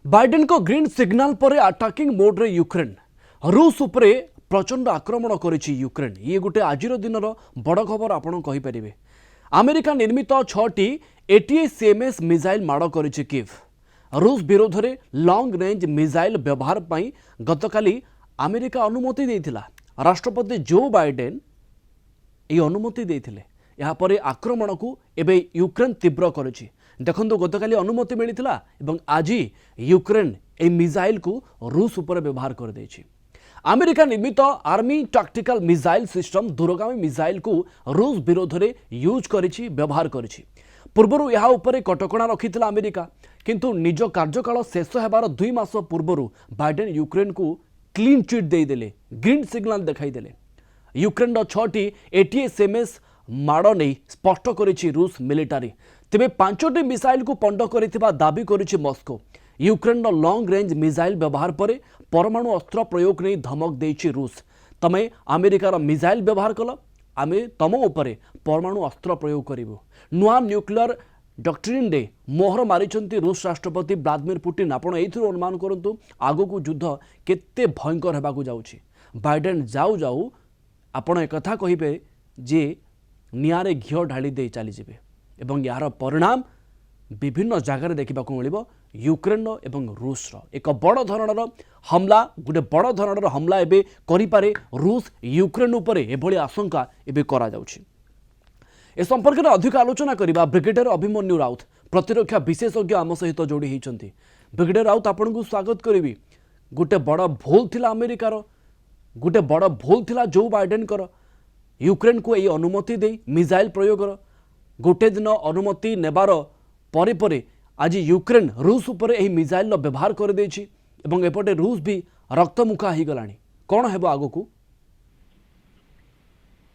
Biden को green signal पर अटाकिंग mode रे यूक्रेन रूस उपरे प्रचंड आक्रमण करिछि यूक्रेन। ये गोटे आज दिन बड़ खबर आपण कहि परिबे। अमेरिका निर्मित 6टी एटीएसएमएस मिसाइल माड़ करिछि कीव। रूस विरोध में लॉन्ग रेंज मिसाइल व्यवहार पई गतकाली अमेरिका अनुमति देथिला। राष्ट्रपति जो बाइडेन ये अनुमति देथिले। यहाँ पर आक्रमण को एबे यूक्रेन तीव्र करिछि। देखो गतकाली अनुमति मिलता एवं आज यूक्रेन ए मिसाइल को रूस उपर व्यवहार कर देछि। अमेरिका निर्मित आर्मी टैक्टिकल मिसाइल सिस्टम दूरगामी मिसाइल को रूस विरोध में यूज करिछि व्यवहार करिछि। पूर्वरु यहाँ उपर कटकणा रखिथिला अमेरिका, किंतु निज कार्यकाल शेष हेबार 2 मास पूर्वरु बाइडेन यूक्रेन को क्लीन चिट देदेले, ग्रीन सिग्नल देखाई देले। यूक्रेन 6टी एटीएसएमएस माड़ नहीं स्पष्ट करिछि रूस मिलिटारी। तेबे 5टी मिसाइल को पंड करिथिबा दाबी करिछि Moscow. Ukraine long range missile व्यवहार पर परमाणु अस्त्र प्रयोग नहीं धमक देछि रूस। तमे अमेरिकार मिसाइल व्यवहार कल, आमे तम उपरे परमाणु अस्त्र प्रयोग करिवो। नुआ न्यूक्लियर डॉक्ट्रिन डे मोहर मारिछंती रूस राष्ट्रपति व्लादिमीर पुतिन। आपण एथुर अनुमान करंतु आगो युद्ध केते भयंकर हेबाकू जाउछि। बाइडेन जाऊ जाऊ आपण एक कथा कहिबे जे निआरे घिओ ढाली दे चली जिबे एवं यार परिणाम विभिन्न जगार देखा मिल। यूक्रेन एवं रूस एक बड़ धरणर हमला, गोटे बड़ धरणर हमला एबे करिपारे रूस यूक्रेन उपरे एभली आशंका एबे करा जाउछि। ए संपर्क में अधिक आलोचना करबा ब्रिगेडियर अभिमन्यु राउत प्रतिरक्षा विशेषज्ञ आम सहित जोड़ी होइछंती। ब्रिगेडियर राउत आपन को स्वागत करिवि। गोटे बड़ भूल थिला अमेरिकार, गोटे बड़ भूल थिला जो बाइडेन कर यूक्रेन को यही अनुमति दे मिसाइल प्रयोग गोटे दिन अनुमति नेबार परे परे आज यूक्रेन रूस उपर यही मिसाइल व्यवहार कर देछि एवं एपटे रूस भी रक्तमुखा हो गलानी। कौन हेबो आगो को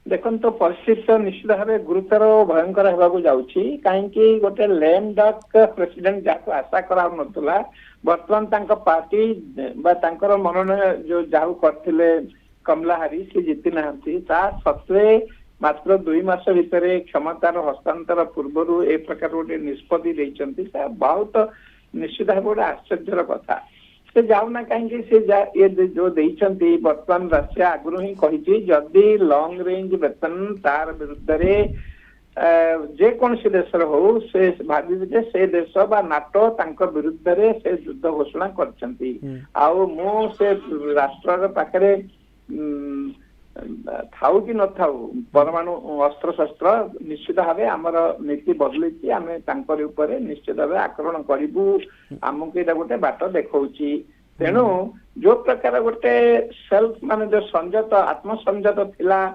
देखो तो परिस्थिति तो निश्चित भाव गुरुतर भयंकर हेबाकू जाउछि। काहेकि गोटे लेम डक प्रेसिडेंट जाको आशा करा नतुला वर्तमान तांका पार्टी बा तांकर मनोनयन जो जाहु करथिले कमला हारिस से जीति नाहंती ता सत्वे मात्र 2 मास भितर क्षमतार हस्तांतर पूर्व ए प्रकार गोटे निष्पत्ति देइचंती ता बहुत निश्चित भाव गोटे आश्चर्यर कथा। से जाऊना कहीं से ये जो देइचंती वर्तमान रशिया आगुरु ही कहिछि जदि लॉन्ग रेंज वेपन तार विरुद्ध रे जे कौन से देशर हो से भाविबे जे से देश बा नाटो तांकर विरुद्ध रे से युद्ध घोषणा करचंती। आउ मो से राष्ट्र पाखरे थाऊ कि न थाऊ परमाणु अस्त्र शस्त्र निश्चित भाव आमर नीति बदलैछि। आमे तांकर ऊपर निश्चित भाव आक्रमण करिबु। आमको एटा गोटे बाट देखौछि। तेणु जो प्रकार गोटे सेल्फ माने जो संयत आत्मसंयत थिला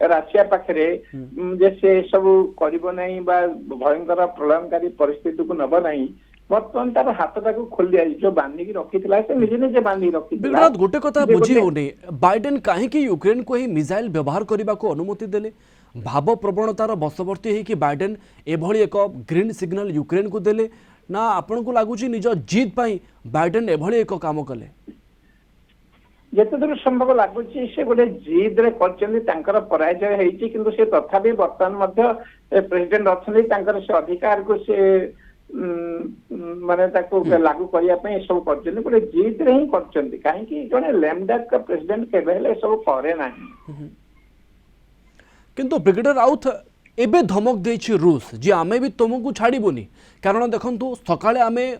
राशिया पाखरे जे से सब करिबो नहीं बा भयंकर प्रलयनकारी परिस्थिति को नब नहीं, बर्तमान तार हाथटा को खोल जो बांधिकी रखिथिला से निजे निजे बांधी रखिथिला। गोटे कथा बुझी होने बाइडेन काहेकि यूक्रेन को ही मिसाइल व्यवहार करने को अनुमति देले। भाव प्रवणतार बशवर्ती है कि बाइडेन एभली एक ग्रीन सिग्नल यूक्रेन को देले ना आपन को लागुची निज जीत पाई बाइडेन एभली एक काम कले। जेते दूर संभव लागुची से गोटे जिद रे करचंदी तांकर पराजय हेची, किंतु से तथापि वर्तमान मध्य प्रेसिडेंट अछंदी तांकर से अधिकार को से माने ताको लागू करिया पे सब करचंदी गोटे जिद रे ही करचंदी। काहे कि जने लेमडक का प्रेसिडेंट केबे हेले सब करे नाही। किंतु ब्रिगेडियर राउत एबे धमक देछि रूस जे आमे भी तुमको छाड़बुनी। कारण देखंतु सकाळे आमे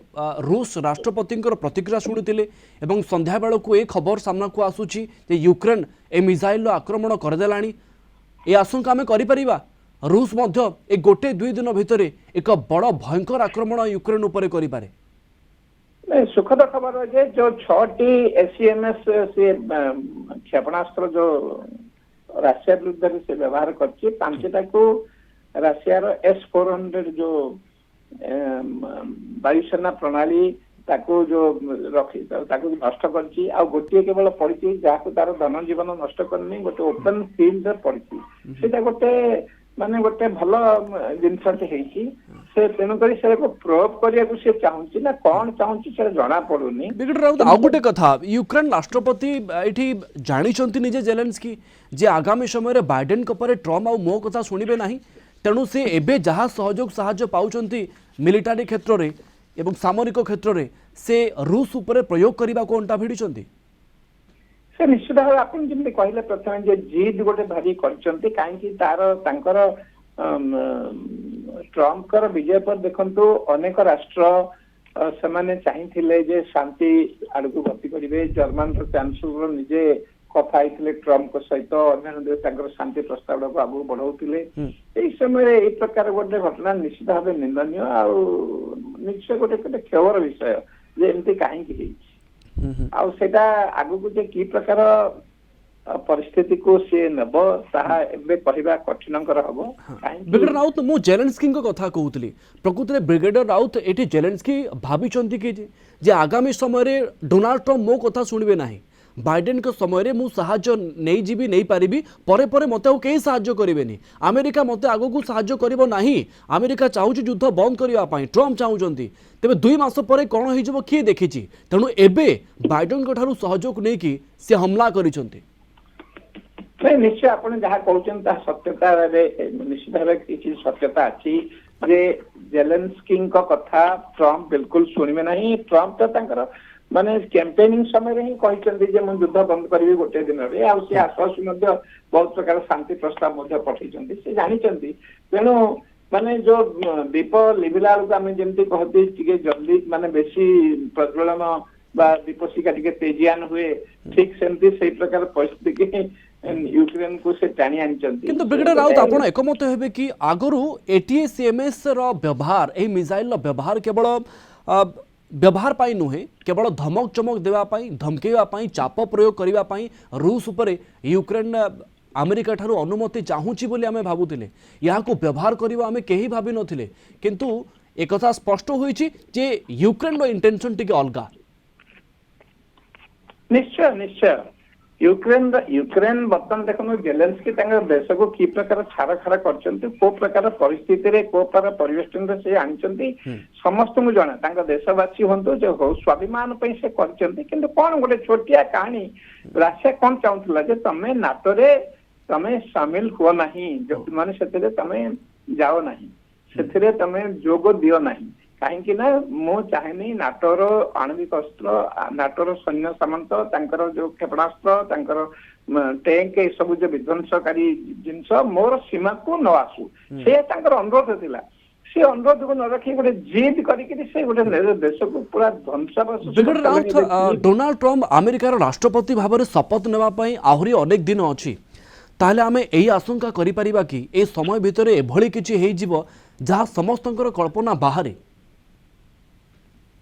रूस राष्ट्रपति प्रतिक्रिया शुणुतिले एवं संध्या बेल को एक खबर सामना को आसुची जे यूक्रेन ए मिसाइल आक्रमण करदेलानी। ए आशंका आमे करि परिबा रूस मध्य एक गोटे 2 दिन भितर एक बड़ भयंकर आक्रमण यूक्रेन उपर करि पारे। सुखद खबर है जो 6टी एसीएमएस से क्षेपणास्त्र जो राशिया विरुद्ध से व्यवहार करछि, 5टा को राशियार S-400 जो वायुसेना प्रणाली ताको जो रखी ताको नष्ट करछि। आ गोटे केवल पड़छि जाको तार धन जीवन नष्ट करनी गोटे ओपन फील्ड पड़छि। सेटा गोटे माने गोटे भल जिनसटे हेछि। से तेणु करी से को प्रोब करिया को से चाहूछि ना कोन चाहूछि से जाना पड़ुनी। आ गोटे कथा यूक्रेन राष्ट्रपति एठी जानिछंती निजे जेलेंस्की जे आगामी समय बाइडेन पर ट्रम्प आ मो कथा सुनिबे नाही। तेणु से एबे जहाँ सहयोग साहाय्य पाउछंती मिलिटारी क्षेत्र रे एवं सामरिक क्षेत्र में से रूस उपरे प्रयोग करने को अंटा भिड़ी से निश्चित भाव आपन जेमती कहले प्रथम जे जिद गोटे भारी करचंती काहेकि तार तांकर ट्रम्प कर विजय पर देखंतु अनेक राष्ट्र सेमाने चाहिथिले जे शांति आड़कू गति करिवे जर्मन चांसलर निजे कथा आइथिले ट्रम्प को सहित अन्य देश तांकर शांति प्रस्ताव को आगू बढ़ाउथिले एई समय एई प्रकार गोटे घटना निश्चित भाव निंदनीय आ निश्चय गोटे खेवर विषय जे एमती काहेकि हेछि आउ सेटा आगु को जे की प्रकार परिस्थिति को से नब ताहा एबे कहबा कठिनकर हबो ब्रिगेडियर राउत मु जेलेंस्की कथा कहूली प्रकृति ब्रिगेडियर राउत एटी जेलेंस्की भाविचंती कि जे आगामी समय रे डोनाल्ड ट्रम्प मो कथा सुनिबे नाही बाइडेन के समय रे मु सहाय्य नहीं जीवी नहीं पारिबी परे परे मते ओ केही सहाय्य करिवेनी अमेरिका मते आगो को सहाय्य करिवो नाही अमेरिका चाहूची युद्ध बंद करिवा पई ट्रम्प चाहूचंती तेबे 2 मास परे कोन होई जबो किए देखिची तेणु एबे बाइडेन को ठारू सहयोग नै कि से हमला करिसंती नहीं निश्चय आपण जहाँ कहउछन ता सत्यता रे निश्चित भाव किसी सत्यता अछि जे जेलेंस्की को कथा ट्रम्प बिल्कुल सुनिबे नाही ट्रम्प तो तांकर माने कैंपेनिंग समय ही कहते जे मुझे युद्ध बंद करी गोटे दिन रे आ से आश्वास बहुत प्रकार शांति प्रस्ताव पठेइछंती से जानिछंती तेणु माने जो दीप लिबिला को आम जमी कहते टिके जल्दी माने बेसी प्रज्वलन बा दीपशिका टिके तेजियान हुए ठीक सेमती से प्रकार परिस्थिति की यूक्रेन को से टाणी आनिछंती किंतु ब्रिगेडियर राउत आपण एकमत हेबे कि आगरु एटीएसएमएस रो व्यवहार ए मिसाइल रो व्यवहार केवल व्यवहार पाई नुहे केवल धमक चमक देवा पाई धमकेवा पाई चाप प्रयोग करिवा पाई रूस उपरे यूक्रेन अमेरिका ठारू अनुमति चाहूची बोली आमे भाबुतिले याको व्यवहार करिवा आमे केही भाबी नथिले किंतु एकथा स्पष्ट होईची जे यूक्रेन रो इंटेंशन टिके अलगा निश्चय निश्चय यूक्रेन बर्तमान देखो जेलेंस्की देश को कि प्रकार छाड़ खाड़ कर को प्रकार परिस्थिति रे को प्रकार परिवेष्टन से आनी समस्त को जना देशवासी हूँ जो हो स्वाभिमान से कर कौन गोटे छोटिया कहानी राशिया कौन चाहूला जे तमें नाटो रे तमें सामिल हुआ नहीं माने से तमें जाओ नहीं से तमें जोग दियो नहीं कहीं ना मु चाहे नाटोर आणविक अस्त्र नाटोर सैन्य सामंत तांकर जो क्षेपणास्त्र तांकर टैंक ये सब जो विध्वंसकारी जिनस मोर सीमा को न आसू से तांकर अनुरोध थिला से अनुरोध को न रखी गोटे जिद करके से गोटे देश को पूरा ध्वंसावश डोनाल्ड ट्रम्प अमेरिकार राष्ट्रपति भाव में शपथ नेवा पई आहुरी अनेक दिन अच्छी ताहले आमे एही आशंका करि परिबा कि ए समय भितर एभली किछि हेइ जिवो जहा समस्तंकर कल्पना बाहरे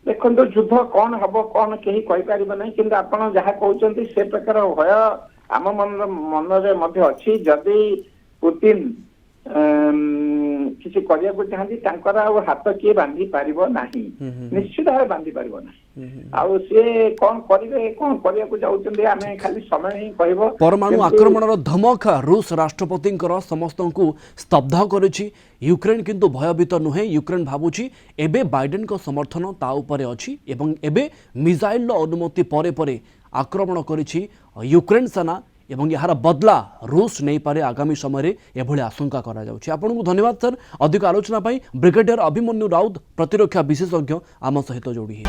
देखो युद्ध कौन हम कौन कहीं कहीपर ना कि आप जहाँ कहते से प्रकार भय आम मन अच्छी जदि पुतिन किसी करने को चाहती हाथ किए बांधि पार ना निश्चित भाव बांधि पार ना आउ सी कौन करेंगे कौन करने को जाऊँगी आम खाली समय ही कह परमाणु आक्रमण धमक रूस राष्ट्रपति समस्त को स्तब्ध करुछि यूक्रेन किंतु भयभीत नुहे यूक्रेन भावुछि एबे बाइडेन को समर्थन ता उपरे अछि एवं एबे मिसाइल अनुमति परे परे आक्रमण करिछि यूक्रेन सेना एवं यार बदला रूस नहीं पारे आगामी समय एभली आशंका करा जाउछि। आपनकु धन्यवाद सर अधिक आलोचना पाई ब्रिगेडियर अभिमन्यु राउत प्रतिरक्षा विशेषज्ञ आम सहित जोड़ी।